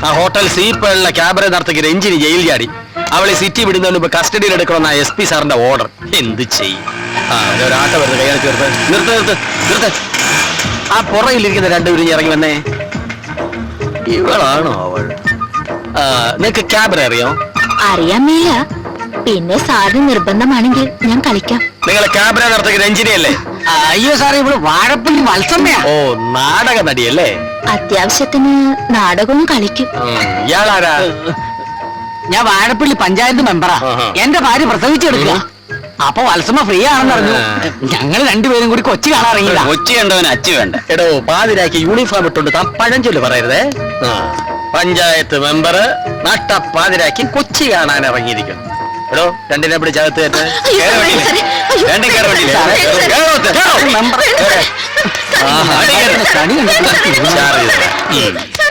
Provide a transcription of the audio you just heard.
ആ ഹോട്ടൽ സീപ്പുള്ള ക്യാബറെ നടത്തിയ രഞ്ജിനി ജയിൽ ചാടി. അവളെ സിറ്റി വിടുന്നതിന് മുമ്പ് കസ്റ്റഡിയിൽ എടുക്കണമെന്ന SP സാറിന്റെ ഓർഡർ. എന്ത് ചെയ്യും? ഒരാട്ടോ വരുന്നത് കൈകാണി ചേർത്ത് നിർത്ത്. ആ പുറയിലിരിക്കുന്ന രണ്ടുപേരും ഇറങ്ങി വന്നേ. ഇവളാണോ അവൾ? നിനക്ക് ക്യാബറെ അറിയോ? അറിയാമേല. പിന്നെ സാറിന് നിർബന്ധമാണെങ്കിൽ ഞാൻ കളിക്കാം. നിങ്ങൾ ക്യാബറെ നടത്തിയ രഞ്ജിനിയല്ലേ? അയ്യോ സാറേ, ഇവിടെ വാഴപ്പള്ളി വത്സമ്മയാ. ഓ, നാടക നടിയല്ലേ? അത്യാവശ്യത്തിന് നാടകവും കളിക്കും. ഇയാളാരാ? ഞാൻ വാഴപ്പള്ളി പഞ്ചായത്ത് മെമ്പറാ. എന്റെ ഭാര്യ പ്രസവിച്ചെടുക്കുക. അപ്പൊ വത്സമ്മ ഫ്രീ ആണെന്ന് പറഞ്ഞു. ഞങ്ങൾ രണ്ടുപേരും കൂടി കൊച്ചി കാണാറില്ല. കൊച്ചി കണ്ടവന് അച്ചു വേണ്ട. എടോ, പാതിരാക്കി യൂണിഫോം ഇട്ടുണ്ട് താൻ പഴഞ്ചൊല്ല് പറയരുതേ. പഞ്ചായത്ത് മെമ്പർ നട്ടപ്പാതിരാക്കി കൊച്ചി കാണാൻ ഇറങ്ങിയിരിക്കുന്നു. എടോ, രണ്ടിനെ പിടിച്ചകത്ത് രണ്ടും കയറി